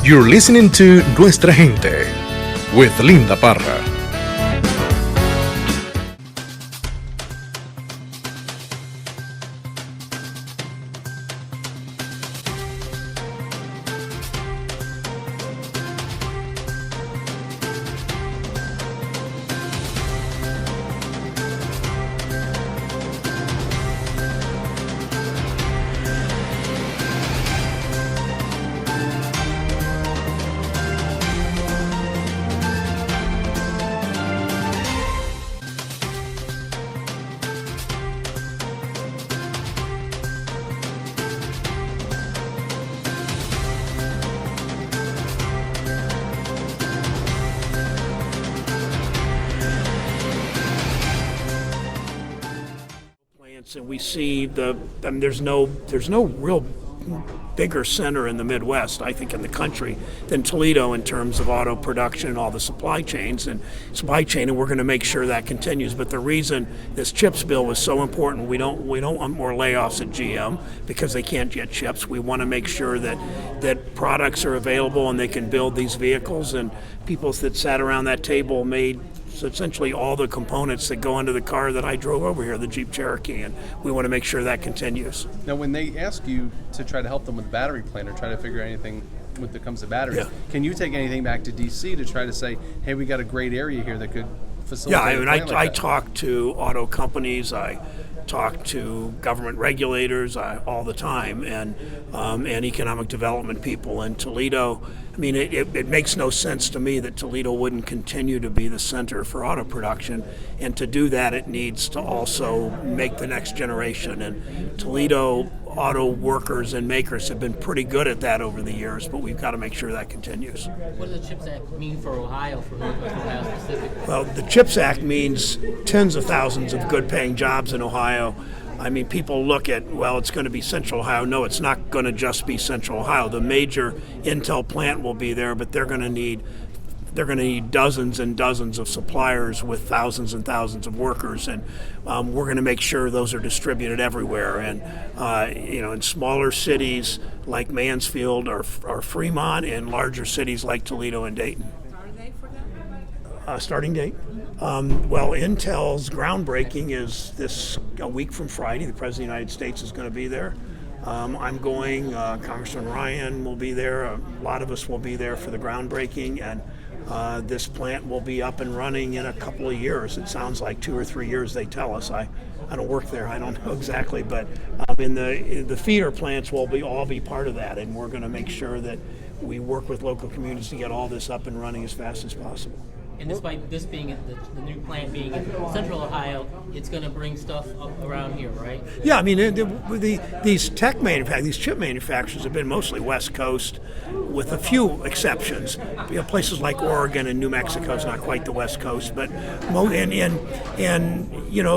You're listening to Nuestra Gente with Linda Parra. And we see there's no real bigger center in the Midwest, I think, in the country than Toledo in terms of auto production and all the supply chain, and we're going to make sure that continues. But the reason this CHIPS bill was so important, we don't want more layoffs at GM because they can't get chips. We want to make sure that products are available and they can build these vehicles, and people that sat around that table made essentially all the components that go into the car that I drove over here, the Jeep Cherokee, and we want to make sure that continues. Now, when they ask you to try to help them with the battery plant or try to figure out anything when it comes to batteries, Can you take anything back to D.C. to try to say, hey, we got a great area here that could facilitate? Yeah, I talk to auto companies, I talk to government regulators all the time, and economic development people in Toledo. I mean, it makes no sense to me that Toledo wouldn't continue to be the center for auto production, and to do that it needs to also make the next generation. And Toledo auto workers and makers have been pretty good at that over the years, but we've got to make sure that continues. What does the CHIPS Act mean for Ohio, for Northwest Ohio specifically? Well, the CHIPS Act means tens of thousands of good-paying jobs in Ohio. I mean, people look at, well, it's going to be Central Ohio. No, it's not going to just be Central Ohio. The major Intel plant will be there, but they're going to need dozens and dozens of suppliers with thousands and thousands of workers, and we're going to make sure those are distributed everywhere. And in smaller cities like Mansfield or Fremont, and larger cities like Toledo and Dayton. Starting date? Well, Intel's groundbreaking is a week from Friday. The President of the United States is going to be there. I'm going. Congressman Ryan will be there. A lot of us will be there for the groundbreaking, and this plant will be up and running in a couple of years. It sounds like 2 or 3 years, they tell us. I don't work there. I don't know exactly, but in the feeder plants will all be part of that, and we're going to make sure that we work with local communities to get all this up and running as fast as possible. And despite this being the new plant being in Central Ohio, it's going to bring stuff up around here, right? Yeah, I mean, these chip manufacturers have been mostly West Coast, with a few exceptions. Places like Oregon and New Mexico is not quite the West Coast, but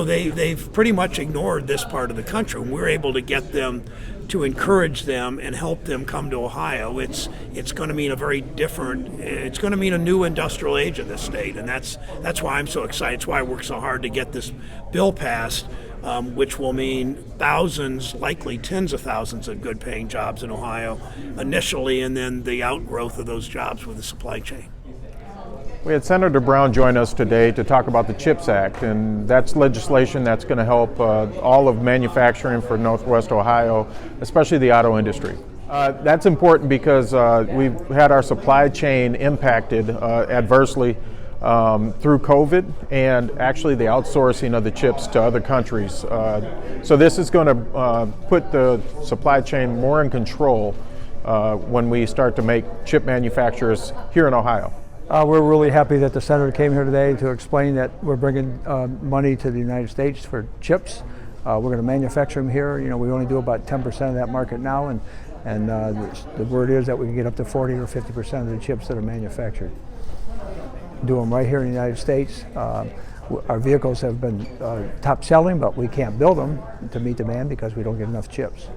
they've pretty much ignored this part of the country. We're able to get them, to encourage them and help them come to Ohio. It's going to mean it's going to mean a new industrial age in this state, and that's why I'm so excited. It's why I work so hard to get this bill passed, which will mean thousands, likely tens of thousands of good-paying jobs in Ohio initially, and then the outgrowth of those jobs with the supply chain. We had Senator Brown join us today to talk about the CHIPS Act, and that's legislation that's going to help all of manufacturing for Northwest Ohio, especially the auto industry. That's important because we've had our supply chain impacted adversely through COVID, and actually the outsourcing of the chips to other countries. So this is going to put the supply chain more in control when we start to make chip manufacturers here in Ohio. We're really happy that the Senator came here today to explain that we're bringing money to the United States for chips. We're going to manufacture them here. We only do about 10% of that market now, and the word is that we can get up to 40 or 50% of the chips that are manufactured. Do them right here in the United States. Our vehicles have been top selling, but we can't build them to meet demand because we don't get enough chips.